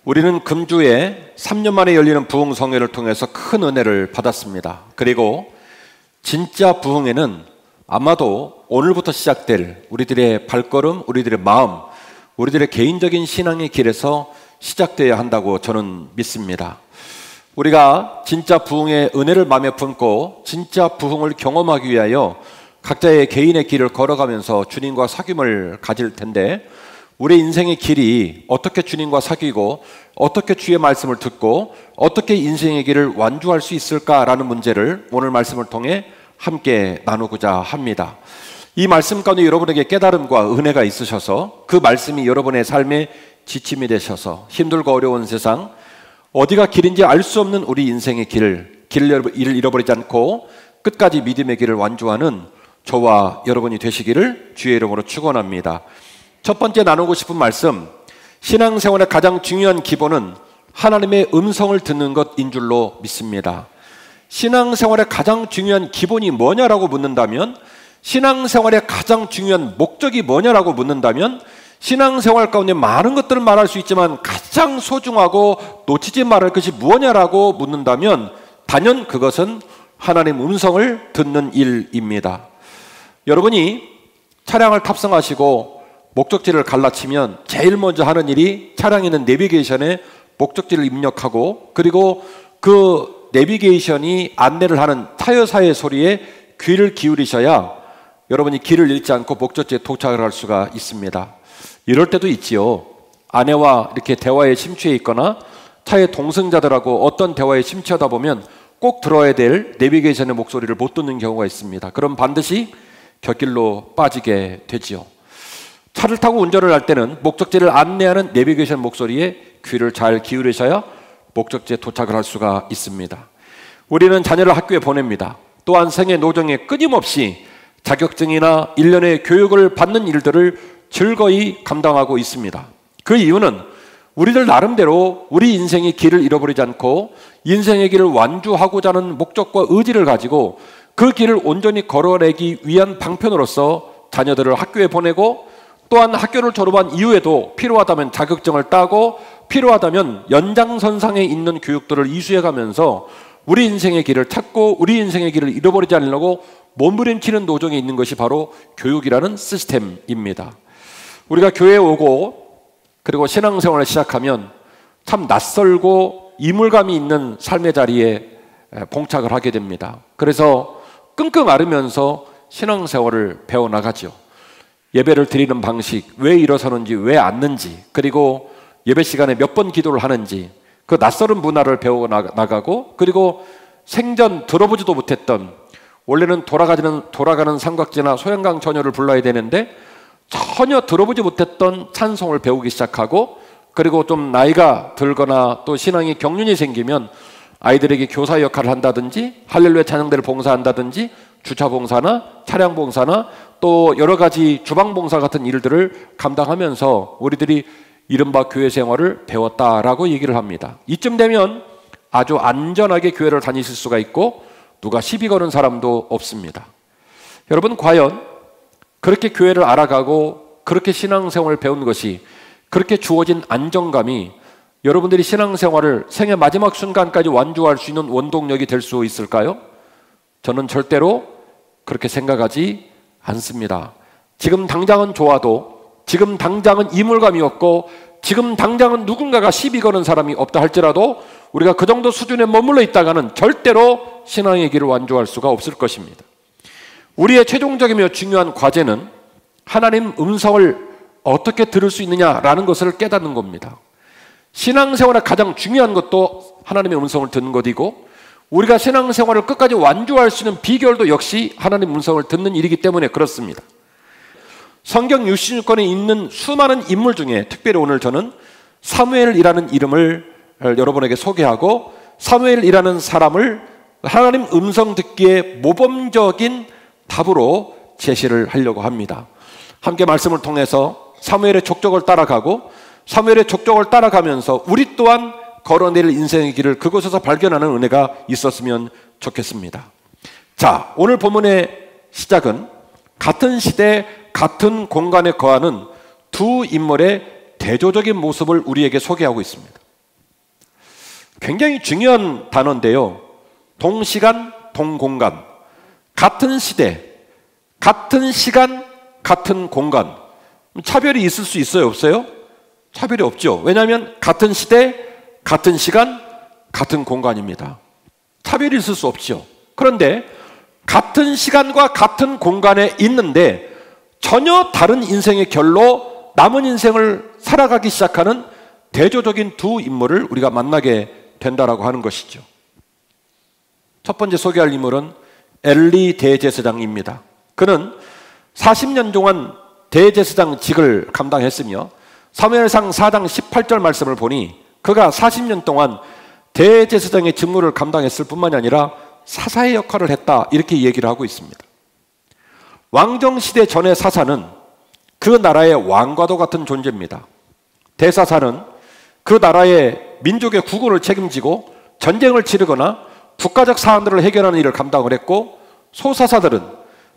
우리는 금주에 3년 만에 열리는 부흥성회를 통해서 큰 은혜를 받았습니다. 그리고 진짜 부흥회는 아마도 오늘부터 시작될 우리들의 발걸음, 우리들의 마음, 우리들의 개인적인 신앙의 길에서 시작되어야 한다고 저는 믿습니다. 우리가 진짜 부흥의 은혜를 마음에 품고 진짜 부흥을 경험하기 위하여 각자의 개인의 길을 걸어가면서 주님과 사귐을 가질 텐데, 우리 인생의 길이 어떻게 주님과 사귀고 어떻게 주의 말씀을 듣고 어떻게 인생의 길을 완주할 수 있을까라는 문제를 오늘 말씀을 통해 함께 나누고자 합니다. 이 말씀 가운데 여러분에게 깨달음과 은혜가 있으셔서 그 말씀이 여러분의 삶의 지침이 되셔서 힘들고 어려운 세상, 어디가 길인지 알 수 없는 우리 인생의 길을 잃어버리지 않고 끝까지 믿음의 길을 완주하는 저와 여러분이 되시기를 주의 이름으로 축원합니다. 첫 번째 나누고 싶은 말씀, 신앙생활의 가장 중요한 기본은 하나님의 음성을 듣는 것인 줄로 믿습니다. 신앙생활의 가장 중요한 기본이 뭐냐라고 묻는다면, 신앙생활의 가장 중요한 목적이 뭐냐라고 묻는다면, 신앙생활 가운데 많은 것들을 말할 수 있지만 가장 소중하고 놓치지 말할 것이 무엇냐라고 묻는다면 단연 그것은 하나님 음성을 듣는 일입니다. 여러분이 차량을 탑승하시고 목적지를 갈라치면 제일 먼저 하는 일이 차량에 있는 내비게이션에 목적지를 입력하고, 그리고 그 내비게이션이 안내를 하는 타여사의 소리에 귀를 기울이셔야 여러분이 길을 잃지 않고 목적지에 도착을 할 수가 있습니다. 이럴 때도 있지요. 아내와 이렇게 대화에 심취해 있거나 차의 동승자들하고 어떤 대화에 심취하다 보면 꼭 들어야 될 내비게이션의 목소리를 못 듣는 경우가 있습니다. 그럼 반드시 곁길로 빠지게 되지요. 차를 타고 운전을 할 때는 목적지를 안내하는 내비게이션 목소리에 귀를 잘 기울이셔야 목적지에 도착을 할 수가 있습니다. 우리는 자녀를 학교에 보냅니다. 또한 생애 노정에 끊임없이 자격증이나 일련의 교육을 받는 일들을 즐거이 감당하고 있습니다. 그 이유는 우리들 나름대로 우리 인생의 길을 잃어버리지 않고 인생의 길을 완주하고자 하는 목적과 의지를 가지고 그 길을 온전히 걸어내기 위한 방편으로서 자녀들을 학교에 보내고, 또한 학교를 졸업한 이후에도 필요하다면 자격증을 따고 필요하다면 연장선상에 있는 교육들을 이수해가면서 우리 인생의 길을 찾고 우리 인생의 길을 잃어버리지 않으려고 몸부림치는 노정에 있는 것이 바로 교육이라는 시스템입니다. 우리가 교회에 오고 그리고 신앙생활을 시작하면 참 낯설고 이물감이 있는 삶의 자리에 봉착을 하게 됩니다. 그래서 끙끙 앓으면서 신앙생활을 배워나가죠. 예배를 드리는 방식, 왜 일어서는지, 왜 앉는지, 그리고 예배 시간에 몇 번 기도를 하는지, 그 낯설은 문화를 배워나가고, 그리고 생전 들어보지도 못했던, 원래는 돌아가는 삼각지나 소형강 전혀를 불러야 되는데 전혀 들어보지 못했던 찬송을 배우기 시작하고, 그리고 좀 나이가 들거나 또 신앙이 경륜이 생기면 아이들에게 교사 역할을 한다든지 할렐루야 찬양대를 봉사한다든지 주차 봉사나 차량 봉사나 또 여러 가지 주방 봉사 같은 일들을 감당하면서 우리들이 이른바 교회 생활을 배웠다라고 얘기를 합니다. 이쯤 되면 아주 안전하게 교회를 다니실 수가 있고 누가 시비 거는 사람도 없습니다. 여러분, 과연 그렇게 교회를 알아가고 그렇게 신앙생활을 배운 것이, 그렇게 주어진 안정감이 여러분들이 신앙생활을 생애 마지막 순간까지 완주할 수 있는 원동력이 될 수 있을까요? 저는 절대로 그렇게 생각하지 않습니다. 지금 당장은 좋아도, 지금 당장은 이물감이 없고, 지금 당장은 누군가가 시비 거는 사람이 없다 할지라도 우리가 그 정도 수준에 머물러 있다가는 절대로 신앙의 길을 완주할 수가 없을 것입니다. 우리의 최종적이며 중요한 과제는 하나님 음성을 어떻게 들을 수 있느냐라는 것을 깨닫는 겁니다. 신앙생활의 가장 중요한 것도 하나님의 음성을 듣는 것이고, 우리가 신앙생활을 끝까지 완주할 수 있는 비결도 역시 하나님 음성을 듣는 일이기 때문에 그렇습니다. 성경 66권에 있는 수많은 인물 중에 특별히 오늘 저는 사무엘이라는 이름을 여러분에게 소개하고, 사무엘이라는 사람을 하나님 음성 듣기에 모범적인 답으로 제시를 하려고 합니다. 함께 말씀을 통해서 사무엘의 족적을 따라가고, 사무엘의 족적을 따라가면서 우리 또한 걸어내릴 인생의 길을 그곳에서 발견하는 은혜가 있었으면 좋겠습니다. 자, 오늘 본문의 시작은 같은 시대 같은 공간에 거하는 두 인물의 대조적인 모습을 우리에게 소개하고 있습니다. 굉장히 중요한 단어인데요. 동시간, 동공간. 같은 시대, 같은 시간, 같은 공간. 차별이 있을 수 있어요, 없어요? 차별이 없죠. 왜냐하면 같은 시대, 같은 시간, 같은 공간입니다. 차별이 있을 수 없죠. 그런데 같은 시간과 같은 공간에 있는데 전혀 다른 인생의 결로 남은 인생을 살아가기 시작하는 대조적인 두 인물을 우리가 만나게 된다라고 하는 것이죠. 첫 번째 소개할 인물은 엘리 대제사장입니다. 그는 40년 동안 대제사장직을 감당했으며 사무엘상 4장 18절 말씀을 보니 그가 40년 동안 대제사장의 직무를 감당했을 뿐만이 아니라 사사의 역할을 했다, 이렇게 얘기를 하고 있습니다. 왕정시대 전의 사사는 그 나라의 왕과도 같은 존재입니다. 대사사는 그 나라의 민족의 국군을 책임지고 전쟁을 치르거나 국가적 사안들을 해결하는 일을 감당을 했고, 소사사들은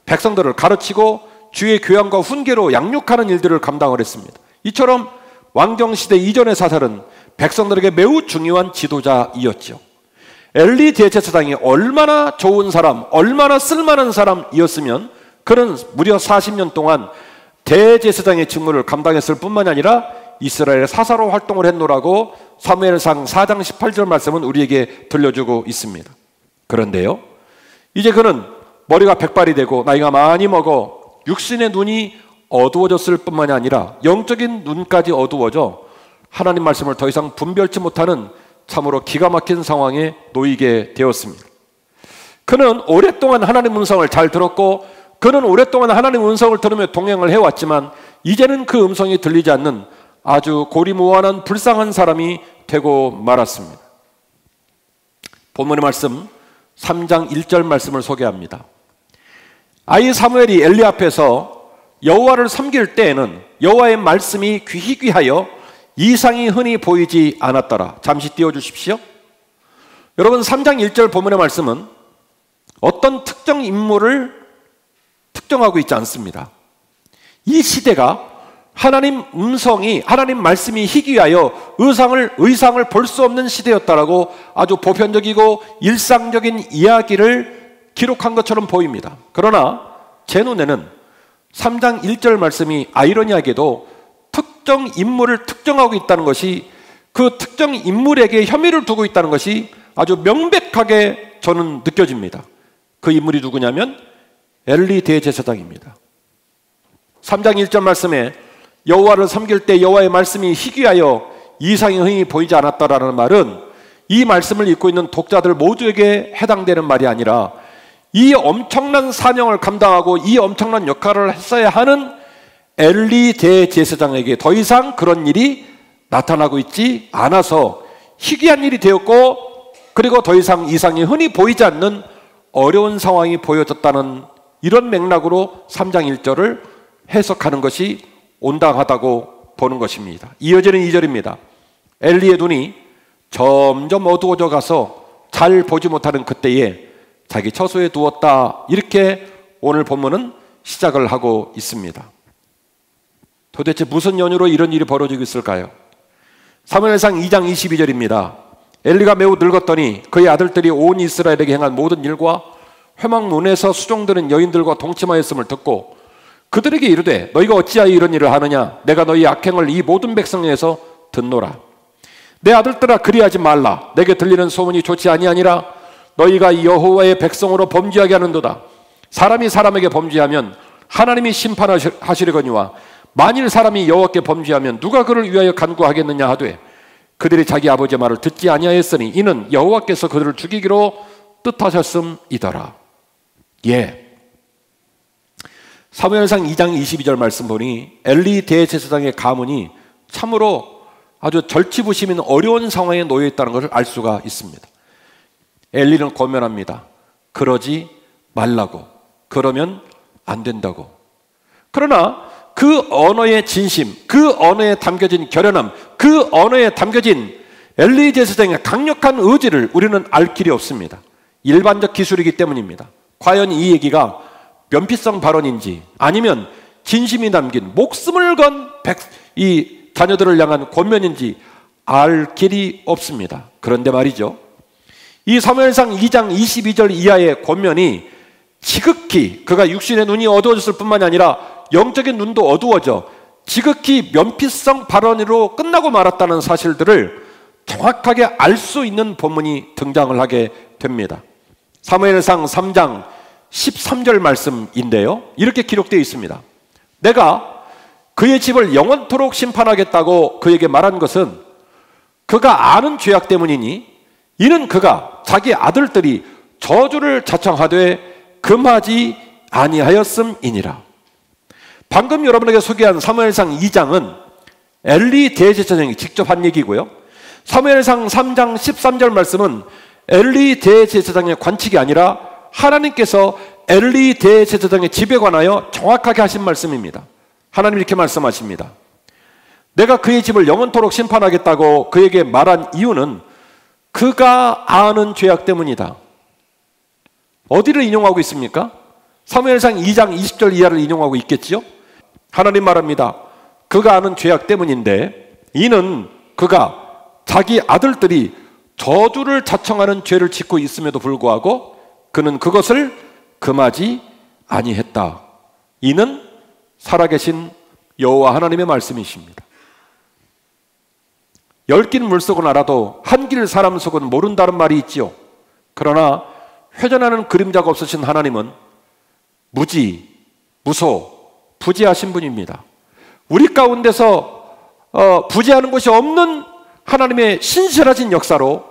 백성들을 가르치고 주의 교양과 훈계로 양육하는 일들을 감당을 했습니다. 이처럼 왕정시대 이전의 사사는 백성들에게 매우 중요한 지도자이었죠. 엘리 대제사장이 얼마나 좋은 사람, 얼마나 쓸만한 사람이었으면 그는 무려 40년 동안 대제사장의 직무를 감당했을 뿐만이 아니라 이스라엘의 사사로 활동을 했노라고 사무엘상 4장 18절 말씀은 우리에게 들려주고 있습니다. 그런데요, 이제 그는 머리가 백발이 되고 나이가 많이 먹어 육신의 눈이 어두워졌을 뿐만이 아니라 영적인 눈까지 어두워져 하나님 말씀을 더 이상 분별치 못하는 참으로 기가 막힌 상황에 놓이게 되었습니다. 그는 오랫동안 하나님 음성을 잘 들었고, 그는 오랫동안 하나님 음성을 들으며 동행을 해왔지만 이제는 그 음성이 들리지 않는 아주 고리무원한 불쌍한 사람이 되고 말았습니다. 본문의 말씀 3장 1절 말씀을 소개합니다. 아이 사무엘이 엘리 앞에서 여호와를 섬길 때에는 여호와의 말씀이 귀하여 이상이 흔히 보이지 않았더라. 잠시 띄워주십시오. 여러분, 3장 1절 본문의 말씀은 어떤 특정 인물을 특정하고 있지 않습니다. 이 시대가 하나님 음성이, 하나님 말씀이 희귀하여 의상을 볼 수 없는 시대였다라고 아주 보편적이고 일상적인 이야기를 기록한 것처럼 보입니다. 그러나 제 눈에는 3장 1절 말씀이 아이러니하게도 특정 인물을 특정하고 있다는 것이, 그 특정 인물에게 혐의를 두고 있다는 것이 아주 명백하게 저는 느껴집니다. 그 인물이 누구냐면 엘리 대제사장입니다. 3장 1절 말씀에 여호와를 섬길 때 여호와의 말씀이 희귀하여 이상이 흔히 보이지 않았다라는 말은 이 말씀을 읽고 있는 독자들 모두에게 해당되는 말이 아니라 이 엄청난 사명을 감당하고 이 엄청난 역할을 했어야 하는 엘리 대제사장에게 더 이상 그런 일이 나타나고 있지 않아서 희귀한 일이 되었고, 그리고 더 이상 이상이 흔히 보이지 않는 어려운 상황이 보여졌다는 이런 맥락으로 3장 1절을 해석하는 것이 온당하다고 보는 것입니다. 이어지는 2절입니다. 엘리의 눈이 점점 어두워져 가서 잘 보지 못하는 그때에 자기 처소에 두었다. 이렇게 오늘 본문은 시작을 하고 있습니다. 도대체 무슨 연유로 이런 일이 벌어지고 있을까요? 사무엘상 2장 22절입니다. 엘리가 매우 늙었더니 그의 아들들이 온 이스라엘에게 행한 모든 일과 회막문에서 수종드는 여인들과 동침하였음을 듣고 그들에게 이르되 너희가 어찌하여 이런 일을 하느냐? 내가 너희 악행을 이 모든 백성에서 듣노라. 내 아들들아, 그리하지 말라. 내게 들리는 소문이 좋지 아니하니라. 너희가 여호와의 백성으로 범죄하게 하는도다. 사람이 사람에게 범죄하면 하나님이 심판하시려거니와 만일 사람이 여호와께 범죄하면 누가 그를 위하여 간구하겠느냐 하되 그들이 자기 아버지의 말을 듣지 아니하였으니 이는 여호와께서 그들을 죽이기로 뜻하셨음이더라. 예. 사무엘상 2장 22절 말씀 보니 엘리 대제사장의 가문이 참으로 아주 절치부심인 어려운 상황에 놓여 있다는 것을 알 수가 있습니다. 엘리는 권면합니다. 그러지 말라고. 그러면 안 된다고. 그러나 그 언어의 진심, 그 언어에 담겨진 결연함, 그 언어에 담겨진 엘리 제사장의 강력한 의지를 우리는 알 길이 없습니다. 일반적 기술이기 때문입니다. 과연 이 얘기가 면피성 발언인지 아니면 진심이 담긴 목숨을 건 이 자녀들을 향한 권면인지 알 길이 없습니다. 그런데 말이죠, 이 사무엘상 2장 22절 이하의 권면이 지극히 그가 육신의 눈이 어두워졌을 뿐만이 아니라 영적인 눈도 어두워져 지극히 면피성 발언으로 끝나고 말았다는 사실들을 정확하게 알 수 있는 본문이 등장을 하게 됩니다. 사무엘상 3장 13절 말씀인데요, 이렇게 기록되어 있습니다. 내가 그의 집을 영원토록 심판하겠다고 그에게 말한 것은 그가 아는 죄악 때문이니 이는 그가 자기 아들들이 저주를 자청하되 금하지 아니하였음이니라. 방금 여러분에게 소개한 사무엘상 2장은 엘리 대제사장이 직접 한 얘기고요, 사무엘상 3장 13절 말씀은 엘리 대제사장의 관측이 아니라 하나님께서 엘리 대제사장의 집에 관하여 정확하게 하신 말씀입니다. 하나님 이렇게 말씀하십니다. 내가 그의 집을 영원토록 심판하겠다고 그에게 말한 이유는 그가 아는 죄악 때문이다. 어디를 인용하고 있습니까? 사무엘상 2장 20절 이하를 인용하고 있겠지요? 하나님 말합니다. 그가 아는 죄악 때문인데 이는 그가 자기 아들들이 저주를 자청하는 죄를 짓고 있음에도 불구하고 그는 그것을 금하지 아니했다. 이는 살아계신 여호와 하나님의 말씀이십니다. 얽힌 물속은 알아도 한길 사람 속은 모른다는 말이 있지요. 그러나 회전하는 그림자가 없으신 하나님은 무지, 무소, 부지하신 분입니다. 우리 가운데서 부지하는 것이 없는 하나님의 신실하신 역사로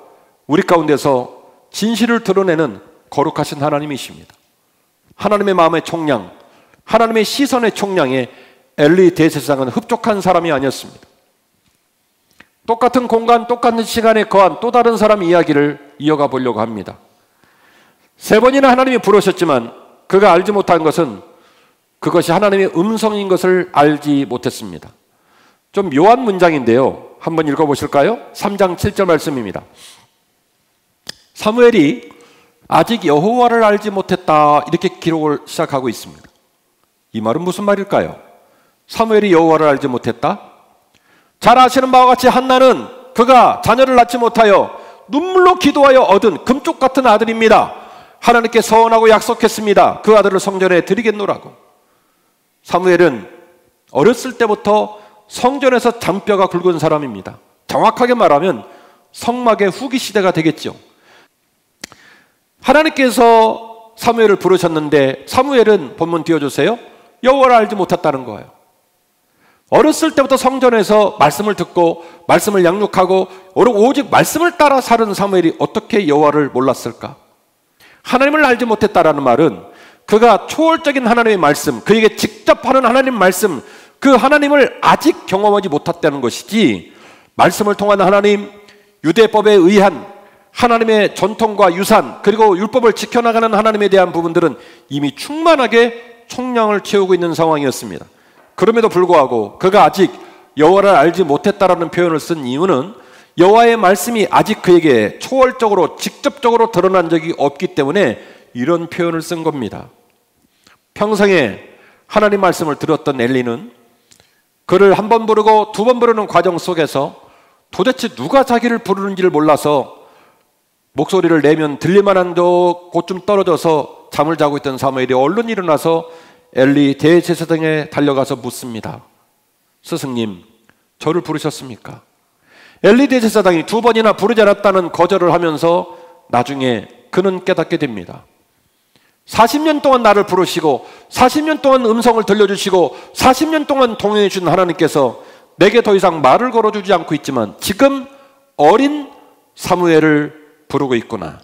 우리 가운데서 진실을 드러내는 거룩하신 하나님이십니다. 하나님의 마음의 총량, 하나님의 시선의 총량에 엘리 대제사장은 흡족한 사람이 아니었습니다. 똑같은 공간, 똑같은 시간에 거한 또 다른 사람 이야기를 이어가 보려고 합니다. 3번이나 하나님이 부르셨지만 그가 알지 못한 것은 그것이 하나님의 음성인 것을 알지 못했습니다. 좀 묘한 문장인데요, 한번 읽어보실까요? 3장 7절 말씀입니다. 사무엘이 아직 여호와를 알지 못했다, 이렇게 기록을 시작하고 있습니다. 이 말은 무슨 말일까요? 사무엘이 여호와를 알지 못했다? 잘 아시는 바와 같이 한나는 그가 자녀를 낳지 못하여 눈물로 기도하여 얻은 금쪽 같은 아들입니다. 하나님께 서원하고 약속했습니다. 그 아들을 성전에 드리겠노라고. 사무엘은 어렸을 때부터 성전에서 장뼈가 굵은 사람입니다. 정확하게 말하면 성막의 후기 시대가 되겠죠. 하나님께서 사무엘을 부르셨는데 사무엘은 본문 띄워주세요. 여호와를 알지 못했다는 거예요. 어렸을 때부터 성전에서 말씀을 듣고 말씀을 양육하고 오직 말씀을 따라 사는 사무엘이 어떻게 여호와를 몰랐을까? 하나님을 알지 못했다라는 말은 그가 초월적인 하나님의 말씀, 그에게 직접 하는 하나님 말씀, 그 하나님을 아직 경험하지 못했다는 것이지, 말씀을 통한 하나님, 유대법에 의한 하나님의 전통과 유산, 그리고 율법을 지켜나가는 하나님에 대한 부분들은 이미 충만하게 총량을 채우고 있는 상황이었습니다. 그럼에도 불구하고 그가 아직 여호와를 알지 못했다라는 표현을 쓴 이유는 여호와의 말씀이 아직 그에게 초월적으로 직접적으로 드러난 적이 없기 때문에 이런 표현을 쓴 겁니다. 평생에 하나님 말씀을 들었던 엘리는 그를 한 번 부르고 2번 부르는 과정 속에서 도대체 누가 자기를 부르는지를 몰라서 목소리를 내면 들릴만한 곳 좀 떨어져서 잠을 자고 있던 사무엘이 얼른 일어나서 엘리 대제사장에 달려가서 묻습니다. 스승님, 저를 부르셨습니까? 엘리 대제사장이 2번이나 부르지 않았다는 거절을 하면서 나중에 그는 깨닫게 됩니다. 40년 동안 나를 부르시고 40년 동안 음성을 들려주시고 40년 동안 동행해 주신 하나님께서 내게 더 이상 말을 걸어주지 않고 있지만 지금 어린 사무엘을 부르고 있구나.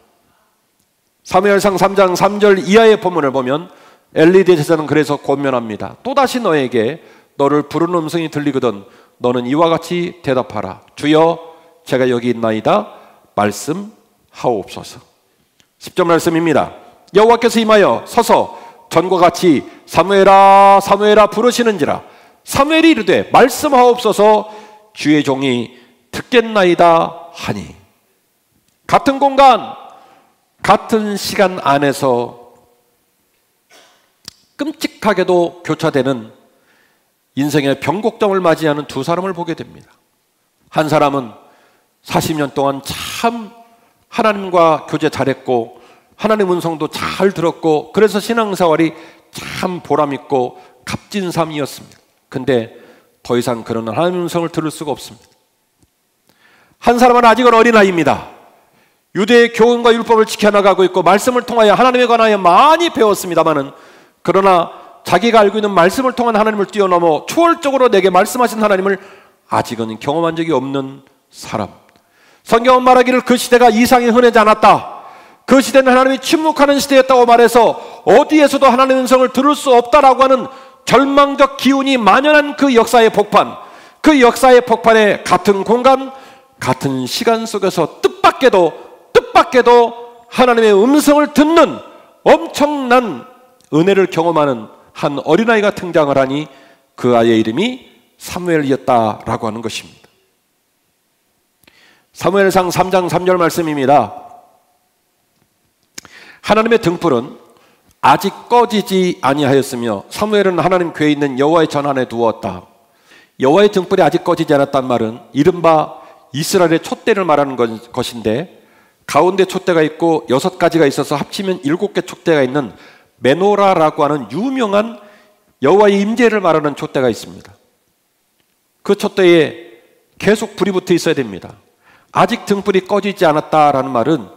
사무엘상 3장 3절 이하의 본문을 보면 엘리 대제사장은 그래서 권면합니다. 또다시 너에게 너를 부르는 음성이 들리거든 너는 이와 같이 대답하라. 주여, 제가 여기 있나이다. 말씀하옵소서. 10절 말씀입니다. 여호와께서 임하여 서서 전과 같이 사무엘아 사무엘아 부르시는지라. 사무엘이 이르되 말씀하옵소서, 주의 종이 듣겠나이다 하니. 같은 공간, 같은 시간 안에서 끔찍하게도 교차되는 인생의 변곡점을 맞이하는 두 사람을 보게 됩니다. 한 사람은 40년 동안 참 하나님과 교제 잘했고 하나님 음성도 잘 들었고 그래서 신앙생활이 참 보람있고 값진 삶이었습니다. 근데 더 이상 그런 하나님 음성을 들을 수가 없습니다. 한 사람은 아직은 어린아이입니다. 유대의 교훈과 율법을 지켜나가고 있고 말씀을 통하여 하나님에 관하여 많이 배웠습니다마는 그러나 자기가 알고 있는 말씀을 통한 하나님을 뛰어넘어 초월적으로 내게 말씀하신 하나님을 아직은 경험한 적이 없는 사람. 성경은 말하기를 그 시대가 이상이 흔하지 않았다. 그 시대는 하나님이 침묵하는 시대였다고 말해서 어디에서도 하나님의 음성을 들을 수 없다라고 하는 절망적 기운이 만연한 그 역사의 폭발, 그 역사의 폭발에 같은 공간, 같은 시간 속에서 뜻밖에도 하나님의 음성을 듣는 엄청난 은혜를 경험하는 한 어린아이가 등장을 하니 그 아이의 이름이 사무엘이었다라고 하는 것입니다. 사무엘상 3장 3절 말씀입니다. 하나님의 등불은 아직 꺼지지 아니하였으며 사무엘은 하나님 궤에 있는 여호와의 전 안에 두었다. 여호와의 등불이 아직 꺼지지 않았단 말은 이른바 이스라엘의 촛대를 말하는 것인데 가운데 촛대가 있고 6가지가 있어서 합치면 7개 촛대가 있는 메노라라고 하는 유명한 여호와의 임재를 말하는 촛대가 있습니다. 그 촛대에 계속 불이 붙어 있어야 됩니다. 아직 등불이 꺼지지 않았다라는 말은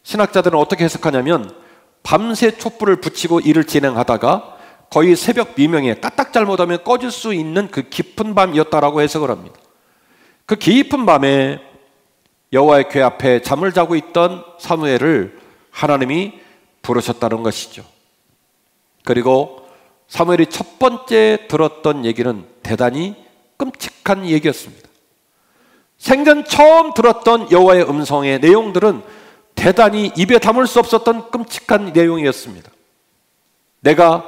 신학자들은 어떻게 해석하냐면 밤새 촛불을 붙이고 일을 진행하다가 거의 새벽 미명에 까딱 잘못하면 꺼질 수 있는 그 깊은 밤이었다라고 해석을 합니다. 그 깊은 밤에 여호와의 궤 앞에 잠을 자고 있던 사무엘을 하나님이 부르셨다는 것이죠. 그리고 사무엘이 첫 번째 들었던 얘기는 대단히 끔찍한 얘기였습니다. 생전 처음 들었던 여호와의 음성의 내용들은 대단히 입에 담을 수 없었던 끔찍한 내용이었습니다. 내가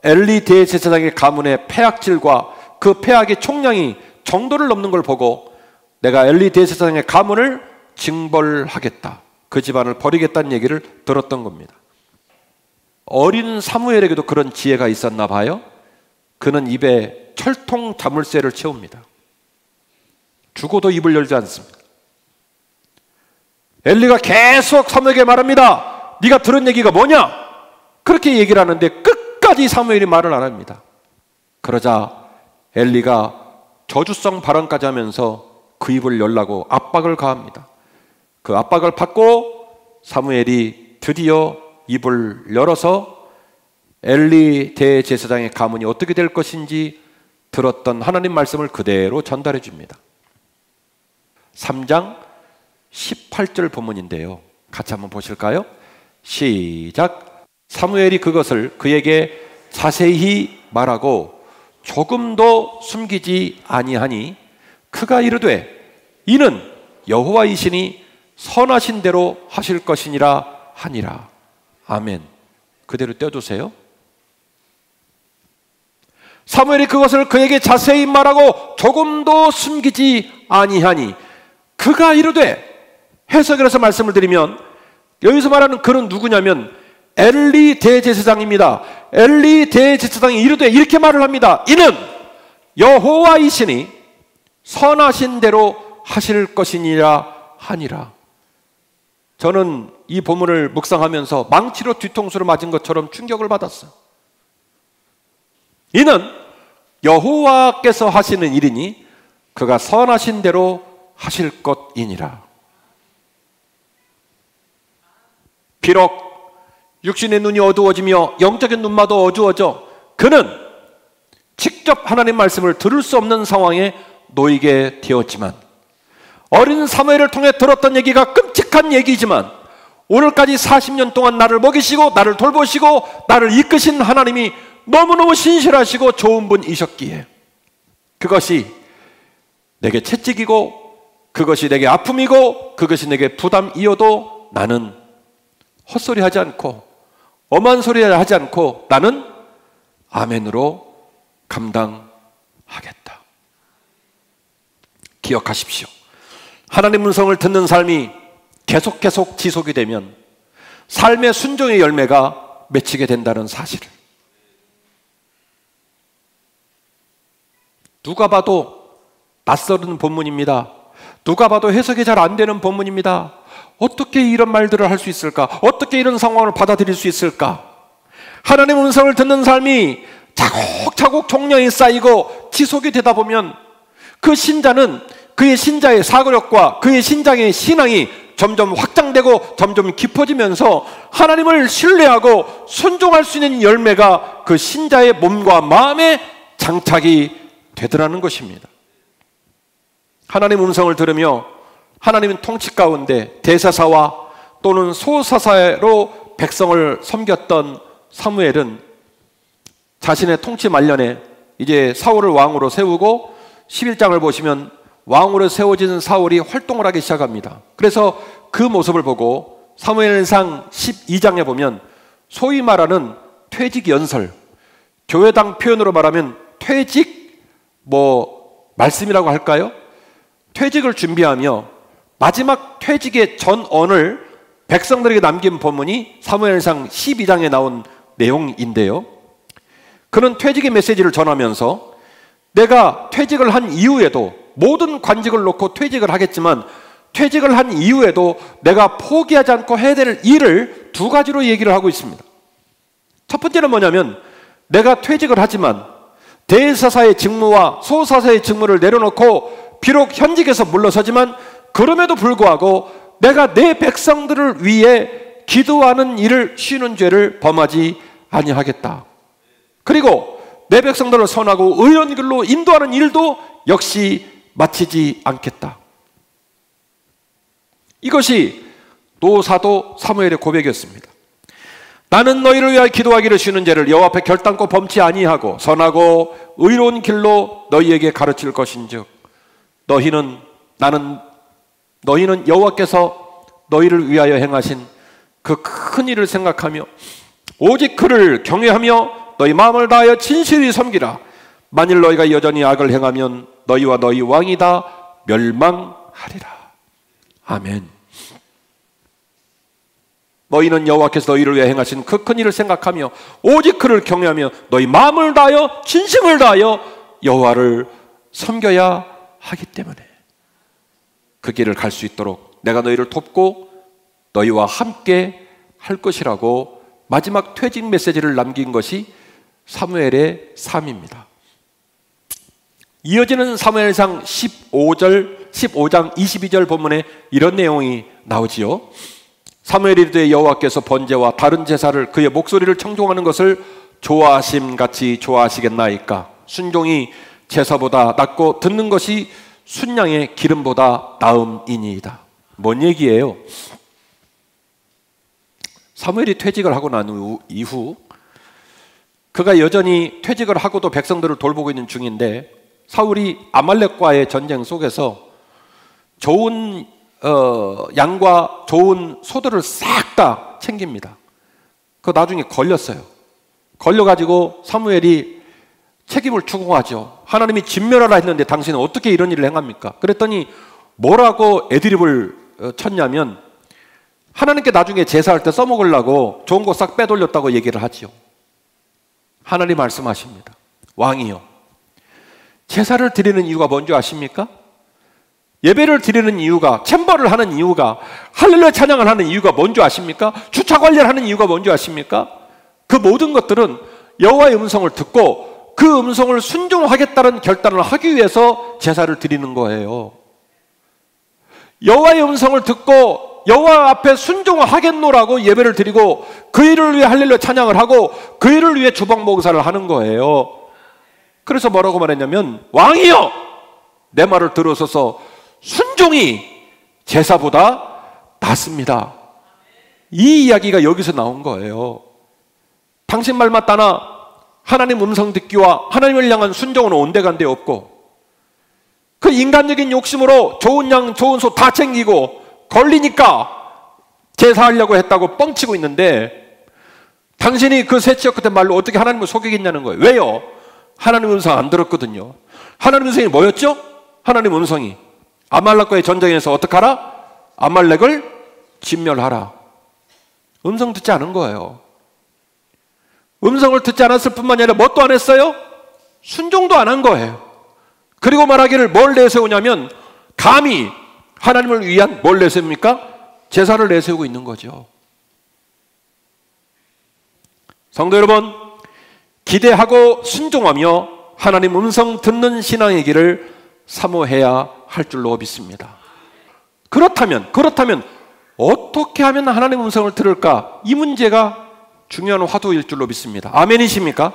엘리 대제사장의 가문의 폐악질과 그 폐악의 총량이 정도를 넘는 걸 보고 내가 엘리 대제사장의 가문을 징벌하겠다. 그 집안을 버리겠다는 얘기를 들었던 겁니다. 어린 사무엘에게도 그런 지혜가 있었나 봐요. 그는 입에 철통 자물쇠를 채웁니다. 죽어도 입을 열지 않습니다. 엘리가 계속 사무엘에게 말합니다. 네가 들은 얘기가 뭐냐? 그렇게 얘기를 하는데 끝까지 사무엘이 말을 안 합니다. 그러자 엘리가 저주성 발언까지 하면서 그 입을 열라고 압박을 가합니다. 그 압박을 받고 사무엘이 드디어 입을 열어서 엘리 대제사장의 가문이 어떻게 될 것인지 들었던 하나님 말씀을 그대로 전달해 줍니다. 3장 18절 본문인데요. 같이 한번 보실까요? 시작. 사무엘이 그것을 그에게 자세히 말하고 조금도 숨기지 아니하니 그가 이르되 이는 여호와이시니 선하신 대로 하실 것이니라 하니라. 아멘. 그대로 떼어주세요. 사무엘이 그것을 그에게 자세히 말하고 조금도 숨기지 아니하니 그가 이르되, 해석을 해서 말씀을 드리면 여기서 말하는 그는 누구냐면 엘리 대제사장입니다. 엘리 대제사장이 이르되 이렇게 말을 합니다. 이는 여호와이시니 선하신 대로 하실 것이니라 하니라. 저는 이 본문을 묵상하면서 망치로 뒤통수를 맞은 것처럼 충격을 받았어요. 이는 여호와께서 하시는 일이니 그가 선하신 대로 하실 것이니라. 비록 육신의 눈이 어두워지며 영적인 눈마도 어두워져 그는 직접 하나님 말씀을 들을 수 없는 상황에 놓이게 되었지만, 어린 사무엘을 통해 들었던 얘기가 끔찍한 얘기지만 오늘까지 40년 동안 나를 먹이시고 나를 돌보시고 나를 이끄신 하나님이 너무너무 신실하시고 좋은 분이셨기에 그것이 내게 채찍이고 그것이 내게 아픔이고 그것이 내게 부담이어도 나는 헛소리하지 않고 엄한 소리를 하지 않고 나는 아멘으로 감당하겠다. 기억하십시오. 하나님 음성을 듣는 삶이 계속 지속이 되면 삶의 순종의 열매가 맺히게 된다는 사실을 누가 봐도 낯설은 본문입니다. 누가 봐도 해석이 잘 안 되는 본문입니다. 어떻게 이런 말들을 할 수 있을까? 어떻게 이런 상황을 받아들일 수 있을까? 하나님의 음성을 듣는 삶이 차곡차곡 종량이 쌓이고 지속이 되다 보면 그 신자는 그의 신자의 사고력과 그의 신장의 신앙이 점점 확장되고 점점 깊어지면서 하나님을 신뢰하고 순종할 수 있는 열매가 그 신자의 몸과 마음에 장착이 되더라는 것입니다. 하나님의 음성을 들으며 하나님의 통치 가운데 대사사와 또는 소사사로 백성을 섬겼던 사무엘은 자신의 통치 말년에 이제 사울을 왕으로 세우고 11장을 보시면 왕으로 세워진 사울이 활동을 하기 시작합니다. 그래서 그 모습을 보고 사무엘상 12장에 보면 소위 말하는 퇴직 연설, 교회당 표현으로 말하면 퇴직 말씀이라고 할까요? 퇴직을 준비하며 마지막 퇴직의 전언을 백성들에게 남긴 본문이 사무엘상 12장에 나온 내용인데요. 그는 퇴직의 메시지를 전하면서 내가 퇴직을 한 이후에도 모든 관직을 놓고 퇴직을 하겠지만 퇴직을 한 이후에도 내가 포기하지 않고 해야 될 일을 두 가지로 얘기를 하고 있습니다. 첫 번째는 뭐냐면 내가 퇴직을 하지만 대사사의 직무와 소사사의 직무를 내려놓고 비록 현직에서 물러서지만 그럼에도 불구하고 내가 내 백성들을 위해 기도하는 일을 쉬는 죄를 범하지 아니하겠다. 그리고 내 백성들을 선하고 의로운 길로 인도하는 일도 역시 마치지 않겠다. 이것이 노사도 사무엘의 고백이었습니다. 나는 너희를 위하여 기도하기를 쉬는 죄를 여호와 앞에 결단코 범치 아니하고 선하고 의로운 길로 너희에게 가르칠 것인즉 너희는 여호와께서 너희를 위하여 행하신 그 큰 일을 생각하며 오직 그를 경외하며 너희 마음을 다하여 진실히 섬기라. 만일 너희가 여전히 악을 행하면 너희와 너희 왕이 다 멸망하리라. 아멘. 너희는 여호와께서 너희를 위해 행하신 그 큰 일을 생각하며 오직 그를 경외하며 너희 마음을 다하여 진심을 다하여 여호와를 섬겨야 하기 때문에 그 길을 갈 수 있도록 내가 너희를 돕고 너희와 함께 할 것이라고 마지막 퇴직 메시지를 남긴 것이 사무엘의 삶입니다. 이어지는 사무엘상 15장 22절 본문에 이런 내용이 나오지요. 사무엘이 이르되 여호와께서 번제와 다른 제사를 그의 목소리를 청종하는 것을 좋아하심같이 좋아하시겠나이까. 순종이 제사보다 낫고 듣는 것이 순양의 기름보다 나음이니이다. 뭔 얘기예요? 사무엘이 퇴직을 하고 난 이후 그가 여전히 퇴직을 하고도 백성들을 돌보고 있는 중인데 사울이 아말렉과의 전쟁 속에서 좋은 양과 좋은 소들을 싹 다 챙깁니다. 그 나중에 걸렸어요. 걸려가지고 사무엘이 책임을 추궁하죠. 하나님이 진멸하라 했는데 당신은 어떻게 이런 일을 행합니까? 그랬더니 뭐라고 애드립을 쳤냐면 하나님께 나중에 제사할 때 써먹으려고 좋은 거 싹 빼돌렸다고 얘기를 하지요. 하나님 말씀하십니다. 왕이요, 제사를 드리는 이유가 뭔지 아십니까? 예배를 드리는 이유가, 챔버를 하는 이유가, 할렐루야 찬양을 하는 이유가 뭔지 아십니까? 주차 관리를 하는 이유가 뭔지 아십니까? 그 모든 것들은 여호와의 음성을 듣고 그 음성을 순종하겠다는 결단을 하기 위해서 제사를 드리는 거예요. 여호와의 음성을 듣고 여호와 앞에 순종을 하겠노라고 예배를 드리고 그 일을 위해 할렐루야 찬양을 하고 그 일을 위해 주방봉사를 하는 거예요. 그래서 뭐라고 말했냐면 왕이여 내 말을 들으소서 순종이 제사보다 낫습니다. 이 이야기가 여기서 나온 거예요. 당신 말 맞다나 하나님 음성 듣기와 하나님을 향한 순종은 온데간데 없고 그 인간적인 욕심으로 좋은 양 좋은 소 다 챙기고 걸리니까 제사하려고 했다고 뻥치고 있는데 당신이 그 새치역 같은 말로 어떻게 하나님을 속이겠냐는 거예요. 왜요? 하나님 음성 안 들었거든요. 하나님 음성이 뭐였죠? 하나님 음성이 아말렉과의 전쟁에서 어떻게 하라? 아말렉을 진멸하라. 음성 듣지 않은 거예요. 음성을 듣지 않았을 뿐만 아니라 뭣도 안 했어요? 순종도 안 한 거예요. 그리고 말하기를 뭘 내세우냐면 감히 하나님을 위한 뭘 내세웁니까? 제사를 내세우고 있는 거죠. 성도 여러분, 기대하고 순종하며 하나님 음성 듣는 신앙의 길을 사모해야 할 줄로 믿습니다. 그렇다면 어떻게 하면 하나님 음성을 들을까? 이 문제가 중요한 화두일 줄로 믿습니다. 아멘이십니까?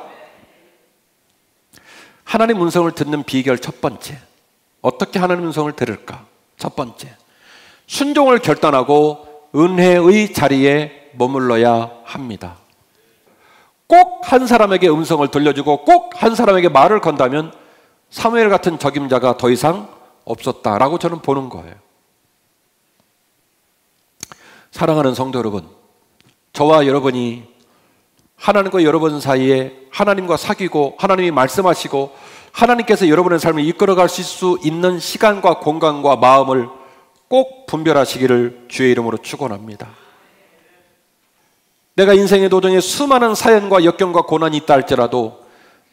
하나님 음성을 듣는 비결 첫 번째, 어떻게 하나님 음성을 들을까? 첫 번째, 순종을 결단하고 은혜의 자리에 머물러야 합니다. 꼭 한 사람에게 음성을 들려주고 꼭 한 사람에게 말을 건다면 사무엘 같은 적임자가 더 이상 없었다라고 저는 보는 거예요. 사랑하는 성도 여러분, 저와 여러분이 하나님과 여러분 사이에 하나님과 사귀고 하나님이 말씀하시고 하나님께서 여러분의 삶을 이끌어 가실 수 있는 시간과 공간과 마음을 꼭 분별하시기를 주의 이름으로 축원합니다. 내가 인생의 도중에 수많은 사연과 역경과 고난이 있다 할지라도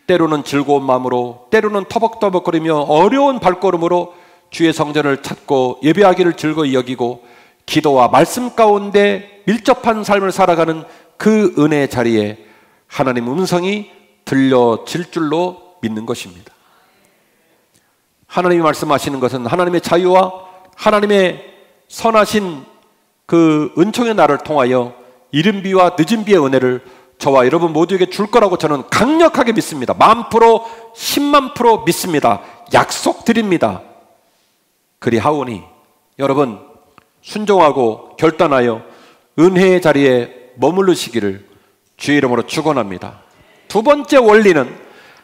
때로는 즐거운 마음으로, 때로는 터벅터벅거리며 어려운 발걸음으로 주의 성전을 찾고 예배하기를 즐거이 여기고 기도와 말씀 가운데 밀접한 삶을 살아가는 그 은혜의 자리에 하나님 음성이 들려질 줄로 믿는 것입니다. 하나님이 말씀하시는 것은 하나님의 자유와 하나님의 선하신 그 은총의 날을 통하여 이른 비와 늦은 비의 은혜를 저와 여러분 모두에게 줄 거라고 저는 강력하게 믿습니다. 10,000%, 100,000% 믿습니다. 약속드립니다. 그리하오니 여러분 순종하고 결단하여 은혜의 자리에 머무르시기를 주의 이름으로 축원합니다. 두 번째 원리는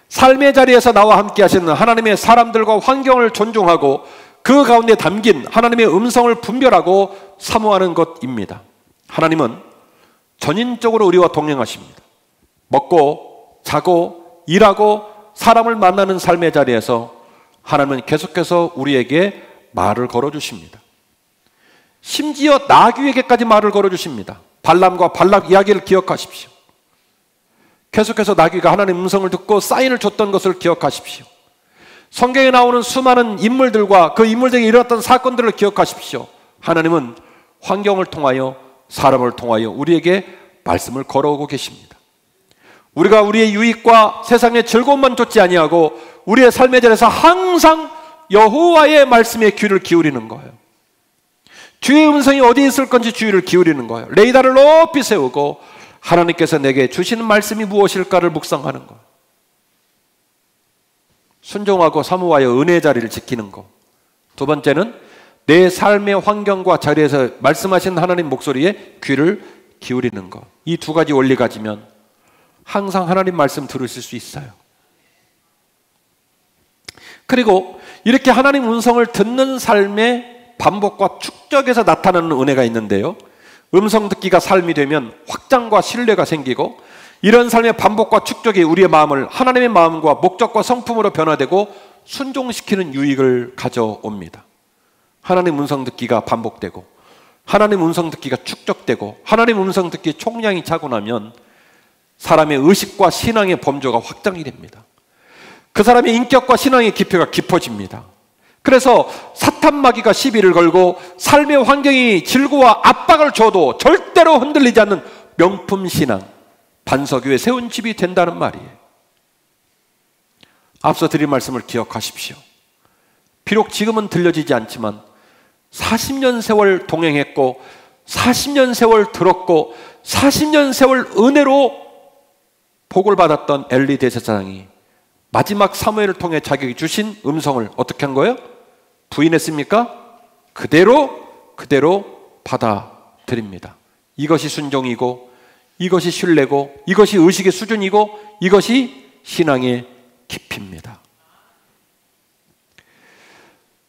삶의 자리에서 나와 함께 하시는 하나님의 사람들과 환경을 존중하고 그 가운데 담긴 하나님의 음성을 분별하고 사모하는 것입니다. 하나님은 전인적으로 우리와 동행하십니다. 먹고 자고 일하고 사람을 만나는 삶의 자리에서 하나님은 계속해서 우리에게 말을 걸어주십니다. 심지어 나귀에게까지 말을 걸어주십니다. 발람과 발락 이야기를 기억하십시오. 계속해서 나귀가 하나님의 음성을 듣고 사인을 줬던 것을 기억하십시오. 성경에 나오는 수많은 인물들과 그 인물들에게 일어났던 사건들을 기억하십시오. 하나님은 환경을 통하여 사람을 통하여 우리에게 말씀을 걸어오고 계십니다. 우리가 우리의 유익과 세상의 즐거움만 쫓지 아니하고 우리의 삶의 자리에서 항상 여호와의 말씀에 귀를 기울이는 거예요. 주의 음성이 어디 있을 건지 주의를 기울이는 거예요. 레이더를 높이 세우고 하나님께서 내게 주시는 말씀이 무엇일까를 묵상하는 것. 순종하고 사모하여 은혜의 자리를 지키는 것. 두 번째는 내 삶의 환경과 자리에서 말씀하신 하나님 목소리에 귀를 기울이는 것. 이 두 가지 원리 가지면 항상 하나님 말씀 들으실 수 있어요. 그리고 이렇게 하나님 음성을 듣는 삶의 반복과 축적에서 나타나는 은혜가 있는데요, 음성 듣기가 삶이 되면 확장과 신뢰가 생기고 이런 삶의 반복과 축적이 우리의 마음을 하나님의 마음과 목적과 성품으로 변화되고 순종시키는 유익을 가져옵니다. 하나님 음성 듣기가 반복되고 하나님 음성 듣기가 축적되고 하나님 음성 듣기 총량이 차고 나면 사람의 의식과 신앙의 범주가 확장이 됩니다. 그 사람의 인격과 신앙의 깊이가 깊어집니다. 그래서 사탄 마귀가 시비를 걸고 삶의 환경이 질고와 압박을 줘도 절대로 흔들리지 않는 명품 신앙, 반석 위에 세운 집이 된다는 말이에요. 앞서 드린 말씀을 기억하십시오. 비록 지금은 들려지지 않지만 40년 세월 동행했고 40년 세월 들었고 40년 세월 은혜로 복을 받았던 엘리 대제사장이 마지막 사무엘을 통해 자기에게 주신 음성을 어떻게 한 거예요? 부인했습니까? 그대로 받아들입니다. 이것이 순종이고 이것이 신뢰고 이것이 의식의 수준이고 이것이 신앙의 깊이입니다.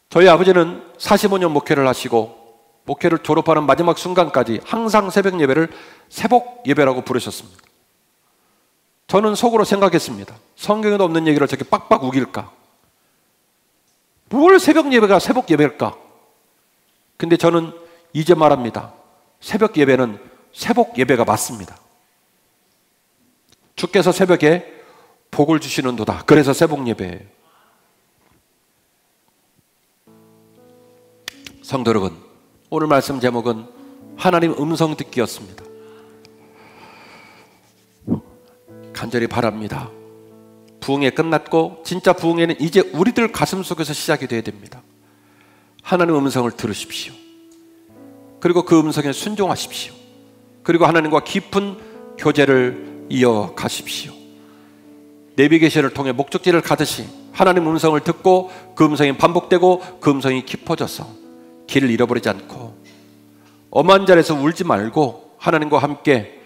저희 아버지는 45년 목회를 하시고 목회를 졸업하는 마지막 순간까지 항상 새벽 예배를 새복 예배라고 부르셨습니다. 저는 속으로 생각했습니다. 성경에도 없는 얘기를 저렇게 빡빡 우길까? 뭘 새벽 예배가 새벽 예배일까? 근데 저는 이제 말합니다. 새벽 예배는 새복 예배가 맞습니다. 주께서 새벽에 복을 주시는도다. 그래서 새복 예배예요. 성도 여러분, 오늘 말씀 제목은 하나님 음성 듣기였습니다. 간절히 바랍니다. 부흥회 끝났고 진짜 부흥회는 이제 우리들 가슴 속에서 시작이 되어야 됩니다. 하나님 음성을 들으십시오. 그리고 그 음성에 순종하십시오. 그리고 하나님과 깊은 교제를 이어가십시오. 내비게이션을 통해 목적지를 가듯이 하나님 음성을 듣고 그 음성이 반복되고 그 음성이 깊어져서 길을 잃어버리지 않고 엄한 자리에서 울지 말고 하나님과 함께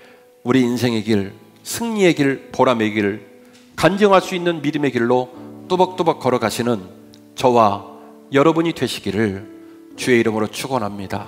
우리 인생의 길, 승리의 길, 보람의 길, 간증할 수 있는 믿음의 길로 또박또박 걸어가시는 저와 여러분이 되시기를 주의 이름으로 축원합니다.